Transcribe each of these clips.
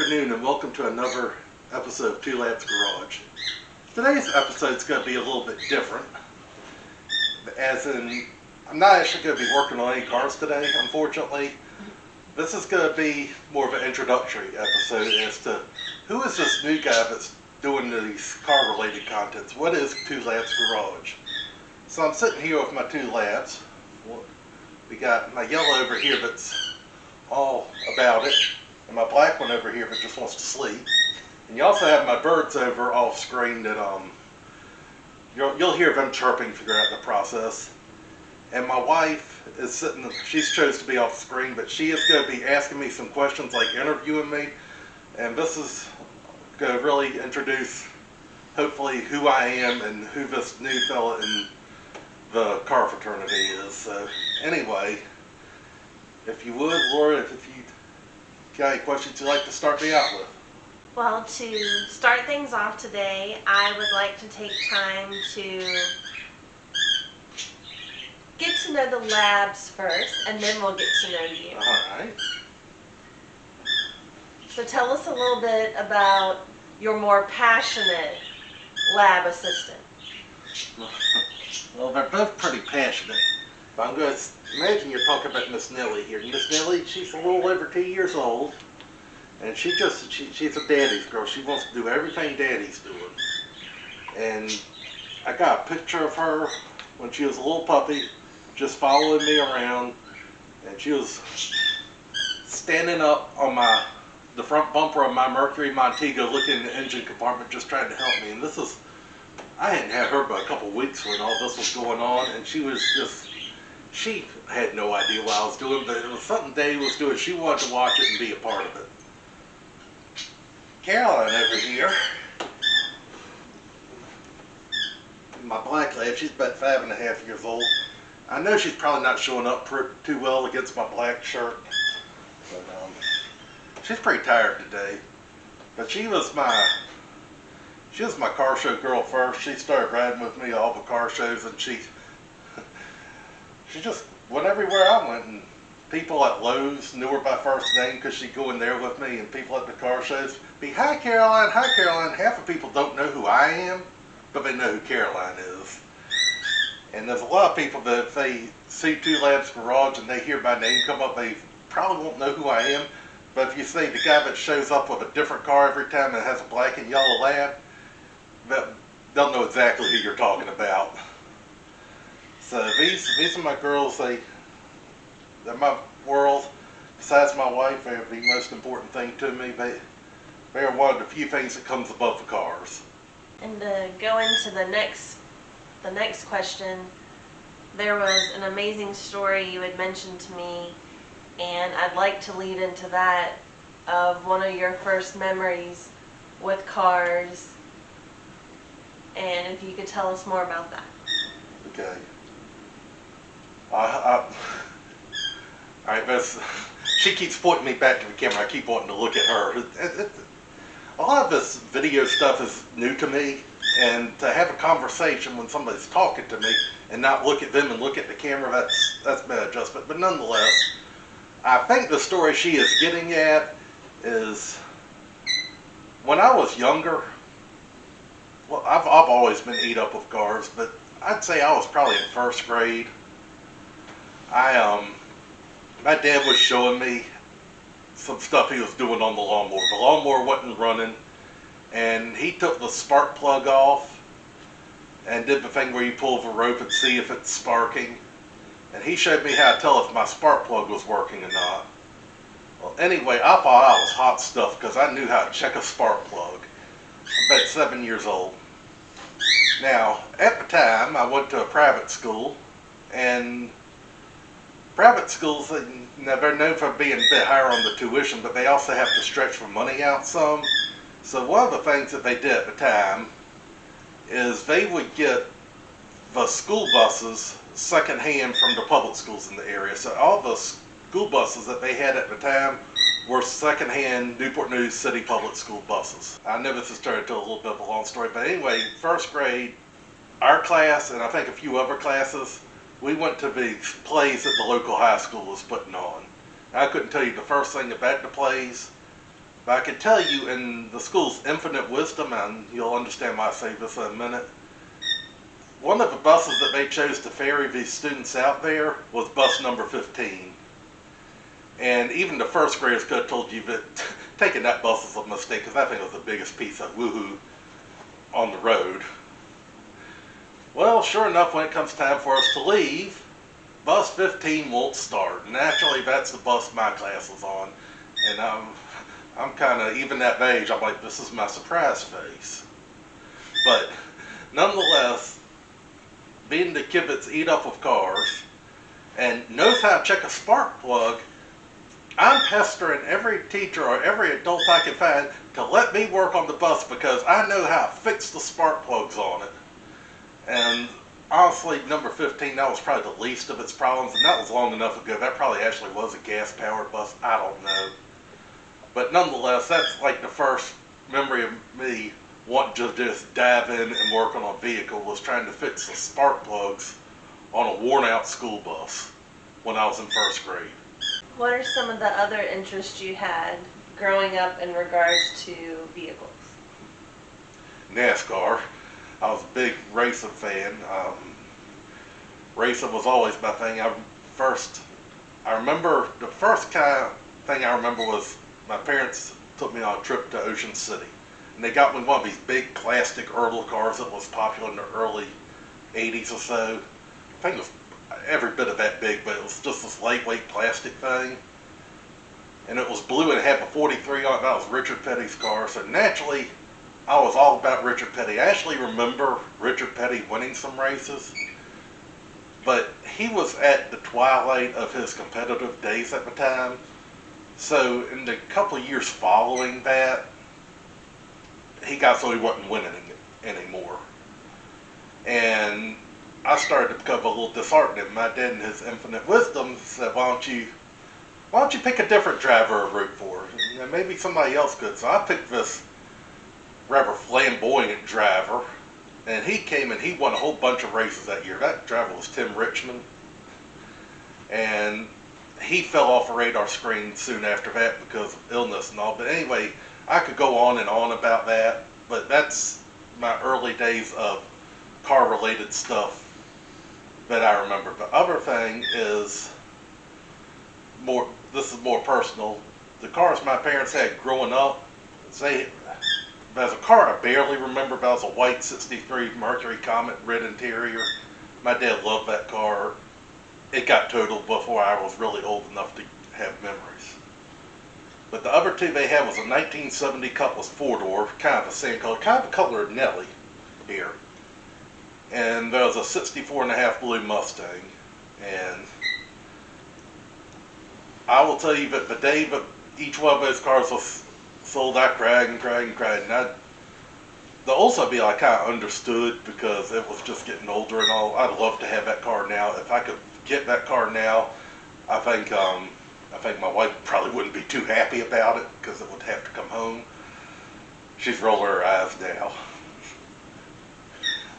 afternoon and welcome to another episode of Two Labs Garage. Today's episode is going to be a little bit different, as in I'm not actually going to be working on any cars today, unfortunately. This is going to be more of an introductory episode as to who is this new guy that's doing these car related contents. What is Two Labs Garage? So I'm sitting here with my two labs. We got my yellow over here that's all about it, and my black one over here that just wants to sleep. And you also have my birds over off screen that you'll hear them chirping throughout the process. And my wife is sitting, she's chose to be off screen, but she is going to be asking me some questions, like interviewing me. And this is going to really introduce, hopefully, who I am and who this new fella in the car fraternity is. So anyway, if you would, Laura, if you got any questions you'd like to start me out with. Well, to start things off today, I would like to take time to get to know the labs first, and then we'll get to know you. Alright. So tell us a little bit about your more passionate lab assistant. Well, they're both pretty passionate. But I'm going to imagine you're talking about Miss Nellie here. Miss Nellie, she's a little over 2 years old. And she's a daddy's girl. She wants to do everything daddy's doing. And I got a picture of her when she was a little puppy, just following me around. And she was standing up on the front bumper of my Mercury Montego, looking in the engine compartment, just trying to help me. And I hadn't had her but a couple weeks when all this was going on, and she had no idea what I was doing, but it was something Dave was doing. She wanted to watch it and be a part of it. Caroline over here, my black lab, she's about 5.5 years old. I know she's probably not showing up too well against my black shirt, but she's pretty tired today. But she was my car show girl first. She started riding with me to all the car shows, and she just went everywhere I went. And people at Lowe's knew her by first name because she'd go in there with me, and people at the car shows be, hi Caroline, hi Caroline. Half of people don't know who I am, but they know who Caroline is. And there's a lot of people that if they see Two Labs Garage and they hear my name come up, they probably won't know who I am. But if you see the guy that shows up with a different car every time and has a black and yellow lab, they'll know exactly who you're talking about. So these are my girls. They're my world. Besides my wife, they're the most important thing to me. They are one of the few things that comes above the cars. And to go into the next question, there was an amazing story you had mentioned to me, and I'd like to lead into that, of one of your first memories with cars, and if you could tell us more about that. Okay. Alright, she keeps pointing me back to the camera. I keep wanting to look at her. A lot of this video stuff is new to me, and to have a conversation when somebody's talking to me and not look at them and look at the camera, that's been an adjustment. But nonetheless, I think the story she is getting at is when I was younger. Well, I've always been eat up with cars, but I'd say I was probably in first grade. My dad was showing me some stuff he was doing on the lawnmower. The lawnmower wasn't running, and he took the spark plug off and did the thing where you pull the rope and see if it's sparking. And he showed me how to tell if my spark plug was working or not. Well, anyway, I thought I was hot stuff because I knew how to check a spark plug. I'm about 7 years old. Now, at the time, I went to a private school, and private schools, they're known for being a bit higher on the tuition, but they also have to stretch the money out some. So one of the things that they did at the time is they would get the school buses secondhand from the public schools in the area. So all the school buses that they had at the time were secondhand Newport News City public school buses. I know this has turned into a little bit of a long story, but anyway, first grade, our class, and I think a few other classes, we went to the plays that the local high school was putting on. I couldn't tell you the first thing about the plays, But I can tell you, in the school's infinite wisdom, and you'll understand why I say this in a minute, one of the buses that they chose to ferry these students out there was bus number 15. And even the first graders could have told you that taking that bus was a mistake, because I think it was the biggest piece of woohoo on the road. Well, sure enough, when it comes time for us to leave, bus 15 won't start. Naturally, that's the bus my class was on. And I'm kind of, even at that age, I'm like, this is my surprise face. But nonetheless, being the kid that's eat up with cars and knows how to check a spark plug, I'm pestering every teacher or every adult I can find to let me work on the bus because I know how to fix the spark plugs on it. And honestly, number 15, that was probably the least of its problems, and that was long enough ago. That probably actually was a gas-powered bus. I don't know. But nonetheless, that's like the first memory of me wanting to just dive in and work on a vehicle, was trying to fix the spark plugs on a worn-out school bus when I was in first grade. What are some of the other interests you had growing up in regards to vehicles? NASCAR. I was a big racing fan. Racing was always my thing. I remember the first kind of thing I remember was my parents took me on a trip to Ocean City. And they got me one of these big plastic Ertl cars that was popular in the early 80s or so. I think it was every bit of that big, but it was just this lightweight plastic thing. And it was blue and it had the 43 on it. That was Richard Petty's car. So naturally, I was all about Richard Petty. I actually remember Richard Petty winning some races, but he was at the twilight of his competitive days at the time. So in the couple of years following that, he got so he wasn't winning anymore. And I started to become a little disheartened. My dad, in his infinite wisdom, said, why don't you pick a different driver to root for? And maybe somebody else could. So I picked this rather flamboyant driver, and he came and he won a whole bunch of races that year. That driver was Tim Richmond, and he fell off the radar screen soon after that because of illness and all. But anyway, I could go on and on about that, but that's my early days of car-related stuff that I remember. The other thing is this is more personal. The cars my parents had growing up, there's a car I barely remember, but it was a white 63 Mercury Comet, red interior. My dad loved that car. It got totaled before I was really old enough to have memories. But the other two they had was a 1970 Cutlass 4-door, kind of the same color, kind of the color of Nelly here. And there was a 64.5 blue Mustang. And I will tell you that the day that each one of those cars was sold, I cried and cried and cried. And the Oldsmobile I kind of understood because it was just getting older and all. I'd love to have that car now. If I could get that car now, I think my wife probably wouldn't be too happy about it because it would have to come home. She's rolling her eyes now.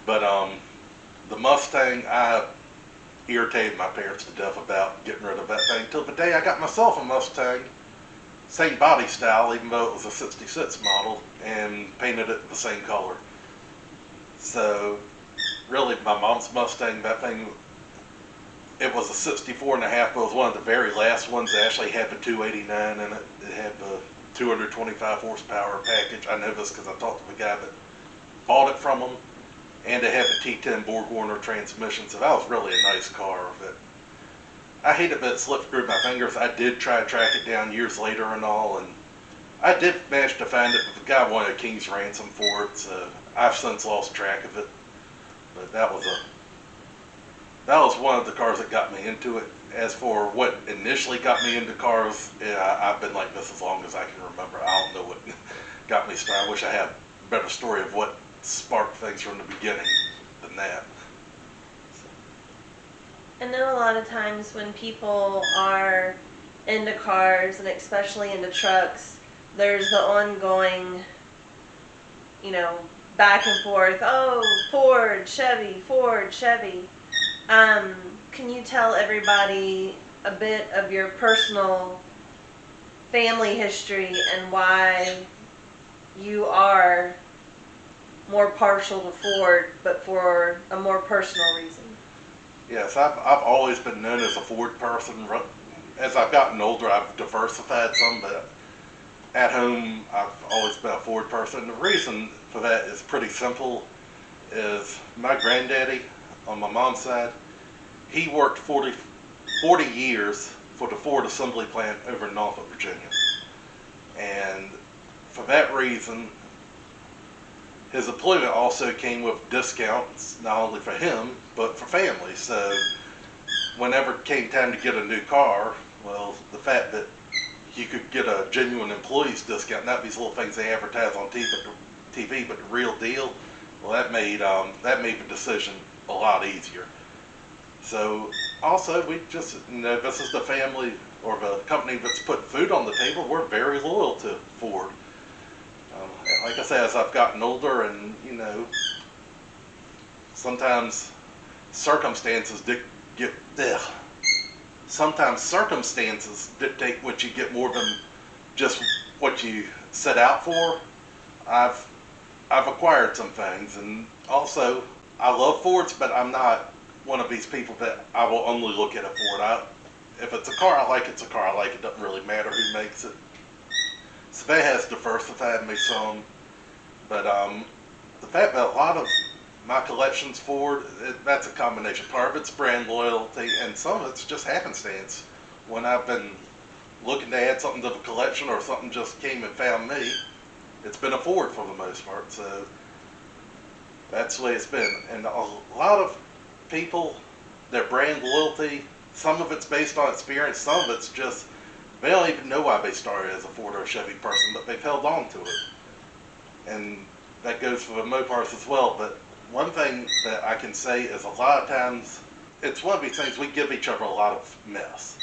But the Mustang, I irritated my parents to death about getting rid of that thing till the day I got myself a Mustang. Same body style, even though it was a 66 model, and painted it the same color. So really, my mom's Mustang, that thing, it was a 64.5, but it was one of the very last ones that actually had the 289 in it. It had the 225 horsepower package. I know this because I talked to the guy that bought it from him. And it had the T10 Borg-Warner transmission, so that was really a nice car. But I hated that it slipped through my fingers. I did try to track it down years later and all, and I did manage to find it, but the guy wanted a king's ransom for it, so I've since lost track of it. But that was one of the cars that got me into it. As for what initially got me into cars, yeah, I've been like this as long as I can remember. I don't know what got me started. I wish I had a better story of what sparked things from the beginning than that. I know a lot of times when people are into cars, and especially into trucks, there's the ongoing, back and forth, oh, Ford, Chevy, Ford, Chevy. Can you tell everybody a bit of your personal family history and why you are more partial to Ford, but for a more personal reason. Yes, I've always been known as a Ford person. As I've gotten older, I've diversified some, but at home, I've always been a Ford person. The reason for that is pretty simple. Is my granddaddy on my mom's side, he worked 40 years for the Ford assembly plant over in Norfolk, Virginia. And for that reason, his employment also came with discounts, not only for him, but for families. So whenever it came time to get a new car, well, the fact that you could get a genuine employee's discount, not these little things they advertise on TV, but the real deal, well, that made the decision a lot easier. So also, we just, this is the family or the company that's put food on the table. We're very loyal to Ford. Like I said, as I've gotten older, and sometimes circumstances dictate what you get more than just what you set out for. I've acquired some things, and also I love Fords, but I'm not one of these people that I will only look at a Ford. If it's a car I like, it's a car I like. It doesn't really matter who makes it. So that has diversified me some, but the fact that a lot of my collection's Ford, that's a combination. Part of it's brand loyalty, and some of it's just happenstance. When I've been looking to add something to the collection, or something just came and found me, it's been a Ford for the most part. So that's the way it's been. And a lot of people, their brand loyalty, some of it's based on experience, some of it's just, they don't even know why they started as a Ford or a Chevy person, but they've held on to it. And that goes for the Mopars as well. But one thing that I can say is a lot of times, it's one of these things, we give each other a lot of mess.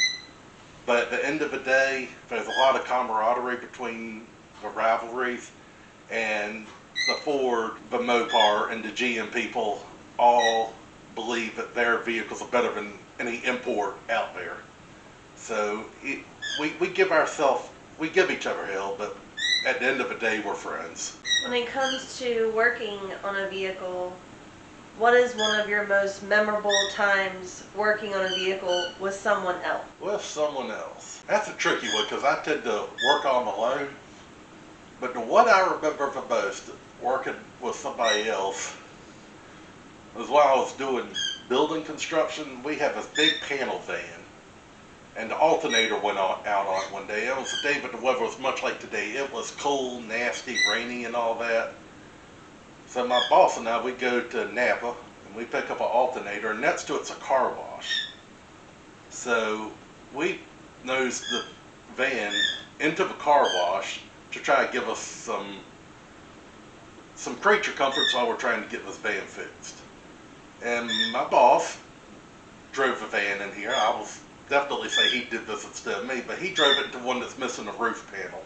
But at the end of the day, there's a lot of camaraderie between the rivalries, and the Ford, the Mopar, and the GM people all believe that their vehicles are better than any import out there. So we give each other hell, but at the end of the day, we're friends. When it comes to working on a vehicle, what is one of your most memorable times working on a vehicle with someone else? With someone else. That's a tricky one, because I tend to work on alone. But the one I remember the most, working with somebody else, was while I was doing building construction. We have this big panel van, and the alternator went out on it one day. It was a day, but the weather was much like today. It was cold, nasty, rainy, and all that. So my boss and I, we go to Napa, and we pick up an alternator, and next to it's a car wash. So we nosed the van into the car wash to try to give us some creature comforts while we're trying to get this van fixed. And my boss drove the van in here. I will definitely say he did this instead of me, but he drove it into one that's missing a roof panel.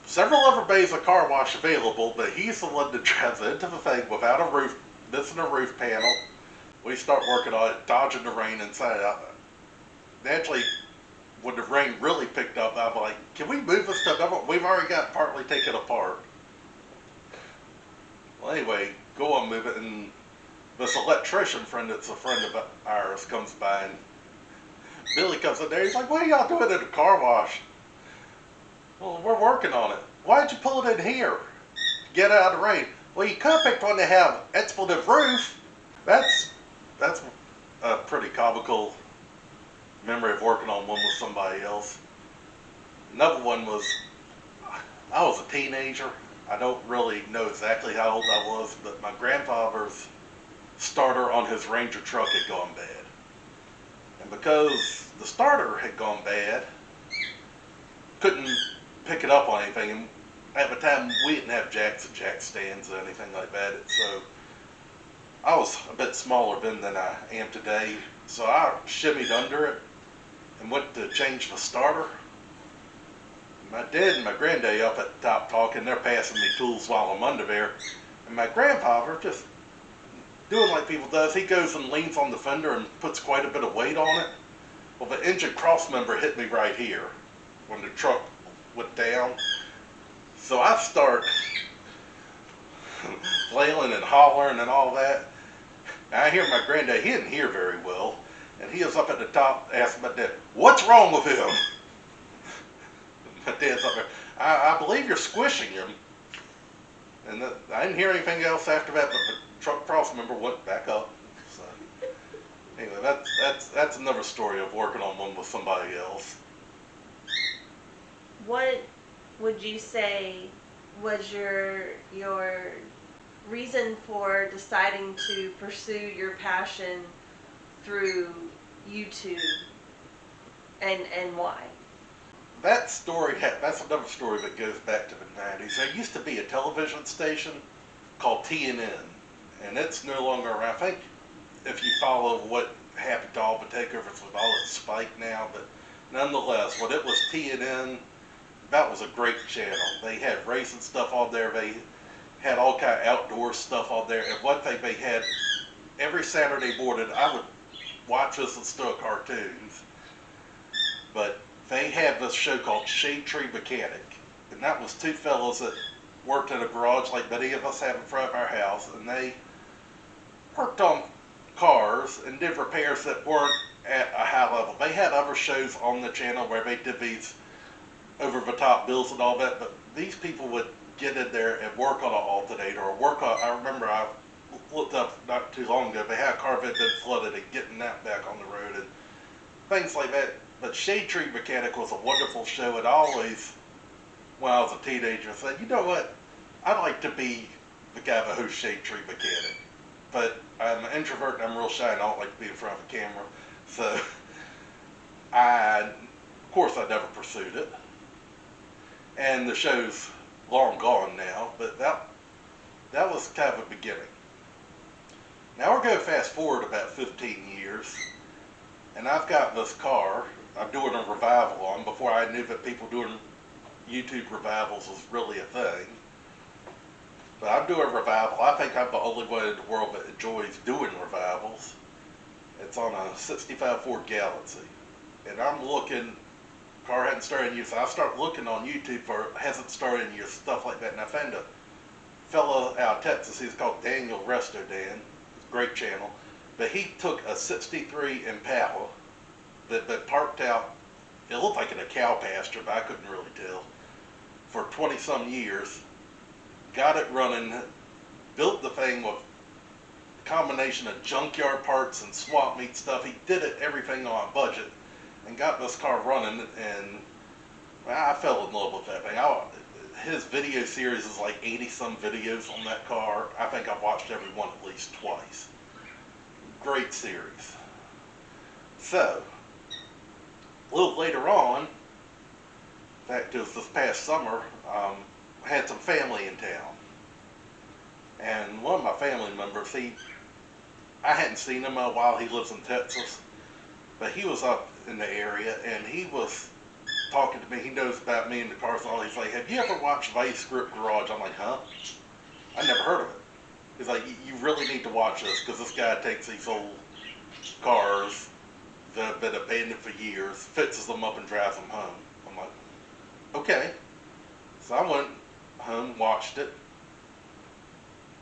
Several other bays of car wash available, but he's the one that drives into the thing without a roof, missing a roof panel. We start working on it, dodging the rain inside out. Naturally, when the rain really picked up, I was like, can we move this stuff? We've already got partly taken apart. Well, anyway, go on, move it, and this electrician friend that's a friend of ours comes by, and Billy comes in there. He's like, what are y'all doing at the car wash? Well, we're working on it. Why'd you pull it in here? Get out of the rain. Well, you could have picked one to have expletive roof. That's a pretty comical memory of working on one with somebody else. Another one was, I was a teenager. I don't really know exactly how old I was, but my grandfather's starter on his Ranger truck had gone bad. And because the starter had gone bad, couldn't pick it up on anything. And at the time, we didn't have jacks and jack stands or anything like that. So I was a bit smaller then than I am today. So I shimmied under it and went to change the starter. My dad and my granddad up at the top talking, they're passing me tools while I'm under there. And my grandfather, just doing like people does, he goes and leans on the fender and puts quite a bit of weight on it. Well, the engine cross member hit me right here. when the truck went down. So I start flailing and hollering and all that. And I hear my granddad, he didn't hear very well, and he was up at the top asking my dad, "What's wrong with him?" My dad's up there, I believe you're squishing him. And I didn't hear anything else after that, but the truck cross member went back up. So anyway, that's another story of working on one with somebody else. What would you say was your reason for deciding to pursue your passion through YouTube, and why? That story, that's another story that goes back to the 90s. There used to be a television station called TNN, and it's no longer around. I think if you follow what happened to all the takeovers with all its spike now, but nonetheless, when it was TNN, that was a great channel. They had racing stuff on there. They had all kind of outdoor stuff on there. And one thing they had every Saturday morning, I would watch this and still cartoons, but they had this show called Shade Tree Mechanic, and that was two fellows that worked in a garage like many of us have in front of our house, and they worked on cars and did repairs that weren't at a high level. They had other shows on the channel where they did these over-the-top builds and all that, but these people would get in there and work on an alternator or work on, I remember I looked up not too long ago, they had a car that had been flooded and getting that back on the road and things like that. But Shade Tree Mechanic was a wonderful show, and I always, when I was a teenager, said, you know what, I'd like to be the guy that hosts Shade Tree Mechanic. But I'm an introvert and I'm real shy and I don't like to be in front of a camera. So, of course I never pursued it. And the show's long gone now, but that was kind of a beginning. Now we're going to fast forward about 15 years, and I've got this car I'm doing a revival on before I knew that people doing YouTube revivals was really a thing. But I'm doing a revival. I think I'm the only one in the world that enjoys doing revivals. It's on a 65 Ford Galaxy. And I'm looking, car hadn't started in use. So I start looking on YouTube for hasn't started in use, stuff like that. And I found a fellow out of Texas, he's called Daniel Resto Dan. Great channel. But he took a 63 Impala that parked out, it looked like in a cow pasture, but I couldn't really tell, for 20 some years, got it running, built the thing with a combination of junkyard parts and swap meet stuff. He did it everything on a budget and got this car running, and I fell in love with that thing. His video series is like 80 some videos on that car. I think I've watched every one at least twice. Great series. So, a little later on, in fact it was this past summer, I had some family in town. And one of my family members, I hadn't seen him in a while, he lives in Texas, but he was up in the area and he was talking to me, he knows about me and the cars and all, he's like, have you ever watched Vice Grip Garage? I'm like, huh? I never heard of it. He's like, you really need to watch this, because this guy takes these old cars that have been abandoned for years, fixes them up and drives them home. I'm like, okay. So I went home, watched it,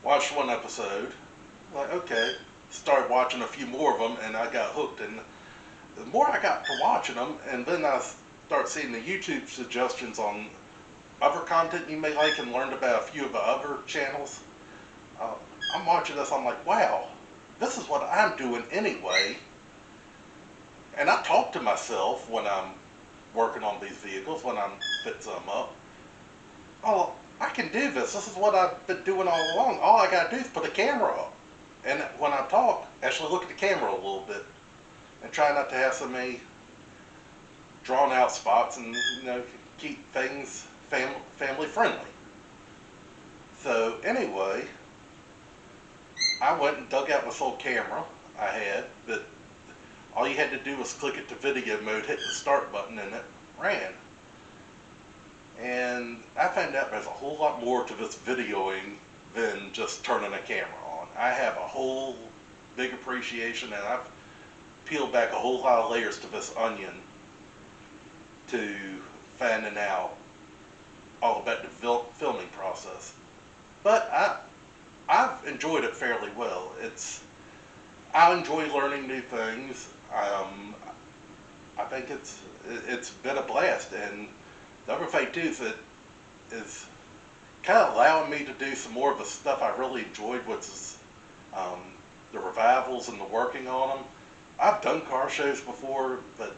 watched one episode, I'm like, okay. Started watching a few more of them, and I got hooked. And the more I got to watching them, and then I start seeing the YouTube suggestions on other content you may like, and learned about a few of the other channels. I'm watching this, I'm like, wow, this is what I'm doing anyway. And I talk to myself when I'm working on these vehicles, when I'm fixing them up. Oh, I can do this. This is what I've been doing all along. All I gotta do is put a camera up. And when I talk, actually look at the camera a little bit. And try not to have so many drawn out spots, and keep things family friendly. So anyway, I went and dug out this old camera I had that all you had to do was click it to video mode, hit the start button, and it ran. And I found out there's a whole lot more to this videoing than just turning a camera on. I have a whole big appreciation, and I've peeled back a whole lot of layers to this onion to finding out all about the filming process. But I've enjoyed it fairly well. I enjoy learning new things. I think it's been a blast, and the other thing too is it is kind of allowing me to do some more of the stuff I really enjoyed, which is the revivals and the working on them. I've done car shows before, but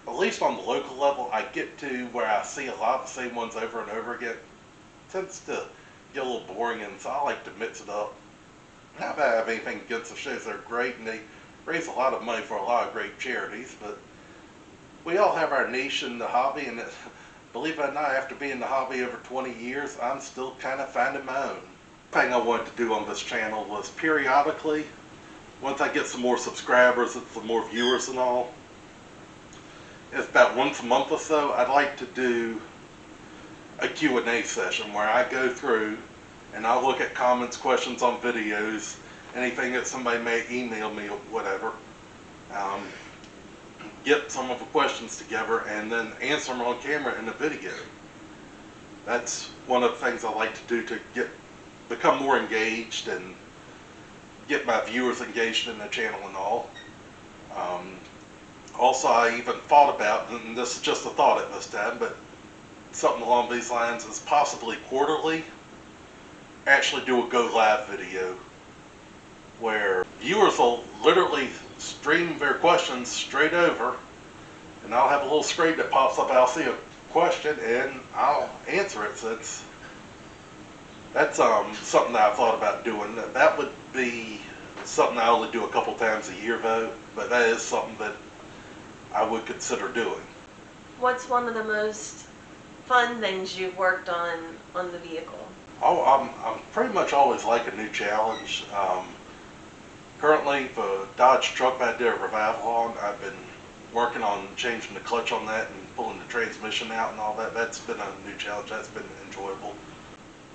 at least on the local level, I get to where I see a lot of the same ones over and over again. It tends to get a little boring, and so I like to mix it up. Not that I have anything against the shows. They're great, and they raise a lot of money for a lot of great charities, but we all have our niche in the hobby, and believe it or not, after being in the hobby over 20 years, I'm still kind of finding my own. The thing I wanted to do on this channel was periodically, once I get some more subscribers and some more viewers and all, it's about once a month or so, I'd like to do a Q&A session where I go through and I'll look at comments, questions on videos, anything that somebody may email me or whatever, get some of the questions together and then answer them on camera in a video. That's one of the things I like to do to become more engaged and get my viewers engaged in the channel and all. Also, I even thought about, and this is just a thought at this time, but something along these lines is possibly quarterly, actually do a go live video where viewers will literally stream their questions straight over, and I'll have a little screen that pops up. I'll see a question and I'll answer it. So that's something that I thought about doing. That would be something I only do a couple times a year though, but that is something that I would consider doing. What's one of the most fun things you've worked on the vehicle? Oh, I'm pretty much always like a new challenge. Currently, the Dodge truck that I did a revival on, I've been working on changing the clutch on that and pulling the transmission out and all that. That's been a new challenge. That's been enjoyable.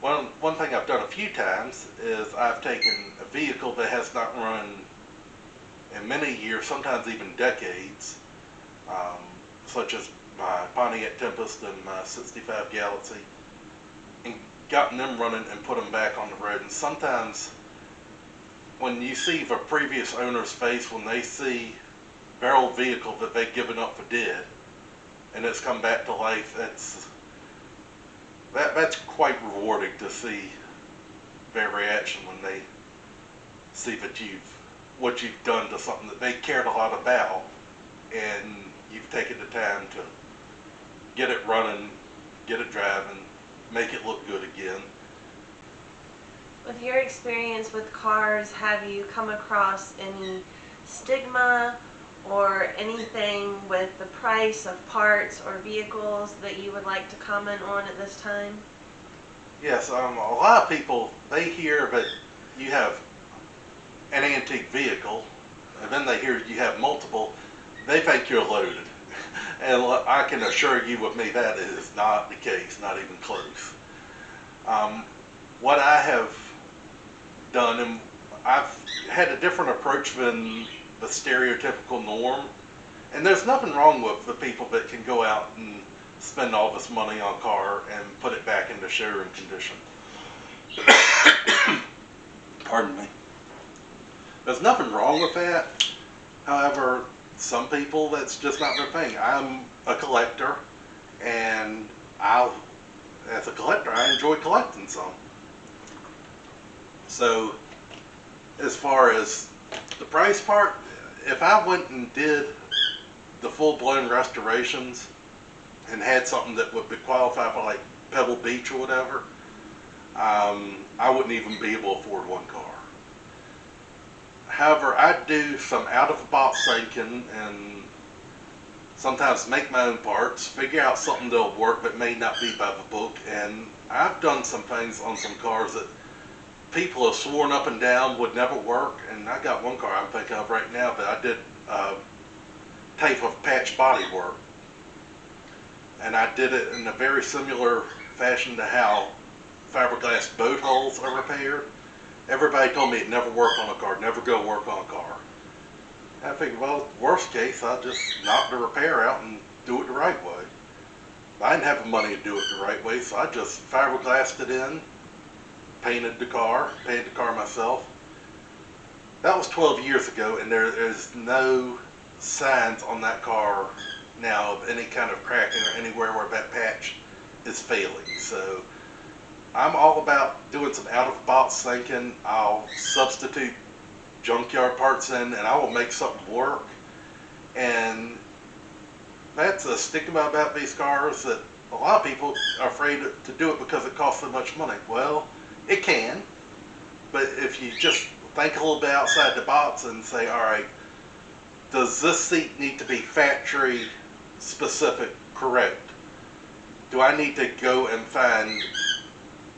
One thing I've done a few times is I've taken a vehicle that has not run in many years, sometimes even decades, such as my Pontiac Tempest and my 65 Galaxy, and gotten them running and put them back on the road. And sometimes when you see the previous owner's face when they see their old vehicle that they've given up for dead and it's come back to life, that's quite rewarding to see their reaction when they see that what you've done to something that they cared a lot about, and you've taken the time to get it running, get it driving, make it look good again. With your experience with cars, have you come across any stigma or anything with the price of parts or vehicles that you would like to comment on at this time? Yes, a lot of people, they hear that you have an antique vehicle, and then they hear you have multiple, they think you're loaded. And I can assure you with me that is not the case, not even close. What I have done, and I've had a different approach than the stereotypical norm, and there's nothing wrong with the people that can go out and spend all this money on a car and put it back into showroom condition. Pardon me. There's nothing wrong with that. However, some people, that's just not their thing. I'm a collector, and as a collector, I enjoy collecting some. So, as far as the price part, if I went and did the full-blown restorations and had something that would be qualified for like Pebble Beach or whatever, I wouldn't even be able to afford one car. However, I do some out-of-the-box thinking and sometimes make my own parts, figure out something that'll work but may not be by the book, and I've done some things on some cars that people have sworn up and down would never work, and I got one car I'm thinking of right now that I did a type of patch body work, and I did it in a very similar fashion to how fiberglass boat hulls are repaired. Everybody told me it never worked on a car, never go work on a car. And I figured, well, worst case, I'll just knock the repair out and do it the right way. I didn't have the money to do it the right way, so I just fiberglassed it in, painted the car myself. That was 12 years ago, and there is no signs on that car now of any kind of cracking or anywhere where that patch is failing. So I'm all about doing some out-of-the-box thinking. I'll substitute junkyard parts in, and I will make something work. And that's a stigma about these cars, that a lot of people are afraid to do it because it costs so much money. Well, it can, but if you just think a little bit outside the box and say, all right, does this seat need to be factory specific correct? Do I need to go and find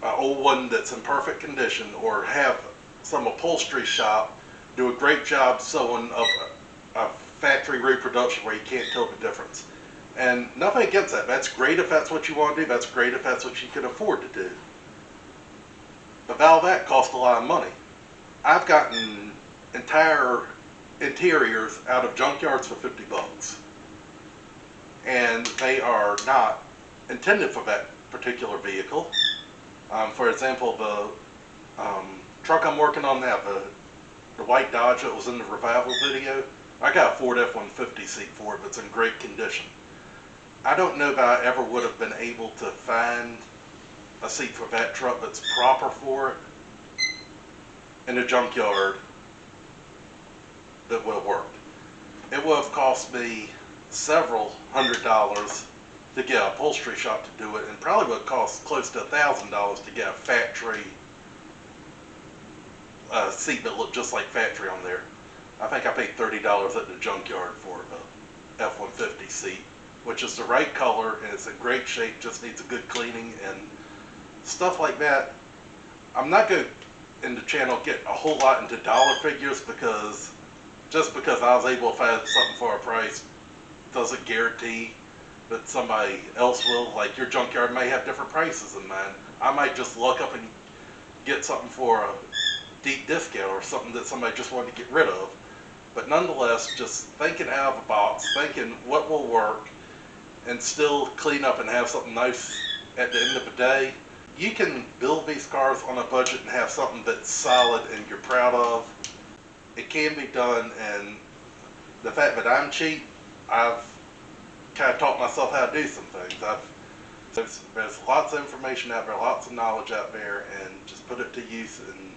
an old one that's in perfect condition, or have some upholstery shop do a great job sewing up a factory reproduction where you can't tell the difference? And nothing against that. That's great if that's what you want to do. That's great if that's what you can afford to do. But all that costs a lot of money. I've gotten entire interiors out of junkyards for $50. And they are not intended for that particular vehicle. For example, the truck I'm working on now, the white Dodge that was in the Revival video, I got a Ford F-150 seat for it, but it's in great condition. I don't know that I ever would have been able to find a seat for that truck that's proper for it in a junkyard that would have worked. It would have cost me several $100s to get an upholstery shop to do it, and probably would have cost close to $1,000 to get a factory seat that looked just like factory on there. I think I paid $30 at the junkyard for the F-150 seat, which is the right color and it's in great shape, just needs a good cleaning and stuff like that. I'm not going to, in the channel, get a whole lot into dollar figures, because just because I was able to find something for a price doesn't guarantee that somebody else will. Like, your junkyard may have different prices than mine. I might just look up and get something for a deep discount, or something that somebody just wanted to get rid of. But nonetheless, just thinking out of the box, thinking what will work, and still clean up and have something nice at the end of the day. You can build these cars on a budget and have something that's solid and you're proud of. It can be done, and the fact that I'm cheap, I've kind of taught myself how to do some things. There's lots of information out there, lots of knowledge out there, and just put it to use and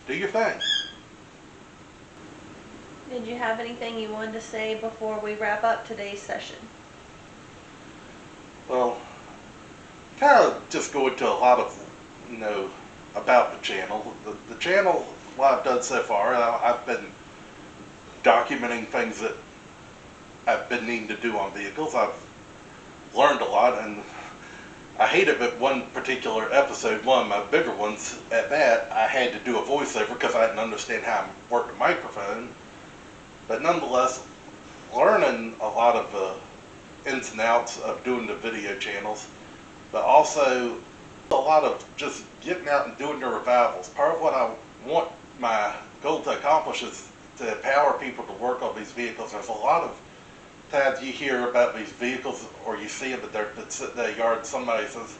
do your thing. Did you have anything you wanted to say before we wrap up today's session? Well, kind of just go into a lot of, about the channel. The channel, what I've done so far, I've been documenting things that I've been needing to do on vehicles. I've learned a lot, and I hate it that one particular episode, one of my bigger ones at that, I had to do a voiceover because I didn't understand how to work the microphone. But nonetheless, learning a lot of the ins and outs of doing the video channels, but also a lot of just getting out and doing the revivals. Part of what I want my goal to accomplish is to empower people to work on these vehicles. There's a lot of times you hear about these vehicles, or you see them, but they're sitting in their yard, and somebody says,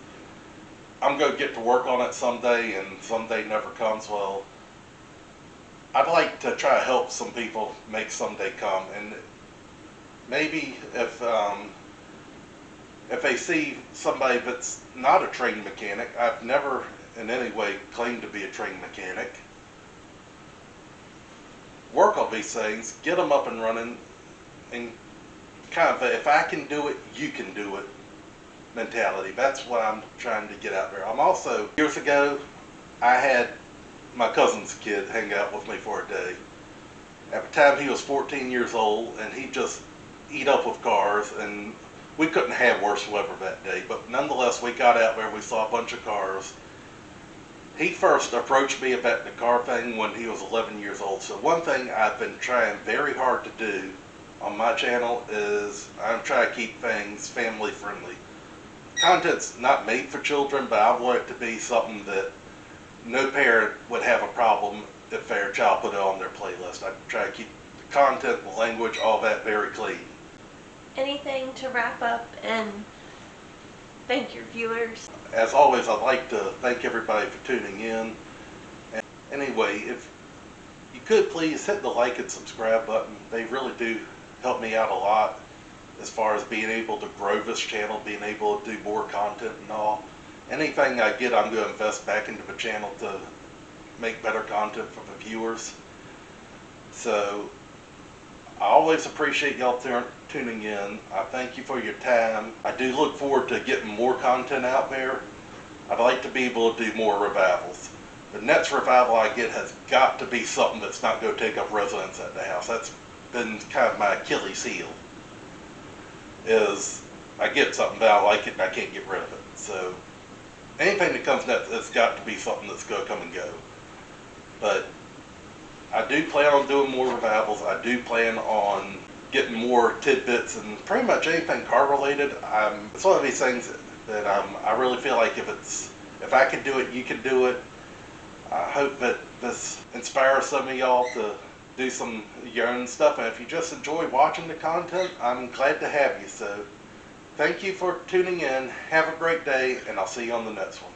I'm going to get to work on it someday, and someday never comes. Well, I'd like to try to help some people make someday come, and maybe if they see somebody that's not a trained mechanic, I've never in any way claimed to be a trained mechanic, work on these things, get them up and running, and kind of, if I can do it, you can do it mentality. That's what I'm trying to get out there. I'm also, years ago, I had my cousin's kid hang out with me for a day. At the time, he was 14 years old, and he just eat up with cars, and we couldn't have worse weather that day. But nonetheless, we got out there, we saw a bunch of cars. He first approached me about the car thing when he was 11 years old. So one thing I've been trying very hard to do on my channel is I'm trying to keep things family friendly. Content's not made for children, but I want it to be something that no parent would have a problem if their child put it on their playlist. I try to keep the content, the language, all that very clean. Anything to wrap up and thank your viewers. As always, I'd like to thank everybody for tuning in. And anyway, if you could please hit the like and subscribe button. They really do help me out a lot as far as being able to grow this channel, being able to do more content and all. Anything I get, I'm going to invest back into the channel to make better content for the viewers. So I always appreciate y'all tuning in. I thank you for your time. I do look forward to getting more content out there. I'd like to be able to do more revivals. The next revival I get has got to be something that's not going to take up residence at the house. That's been kind of my Achilles heel. Is I get something that I like it and I can't get rid of it. So anything that comes next, it's got to be something that's going to come and go. But I do plan on doing more revivals. I do plan on getting more tidbits and pretty much anything car related. It's one of these things that I really feel like if I can do it, you can do it. I hope that this inspires some of y'all to do some of your own stuff. And if you just enjoy watching the content, I'm glad to have you. So thank you for tuning in. Have a great day, and I'll see you on the next one.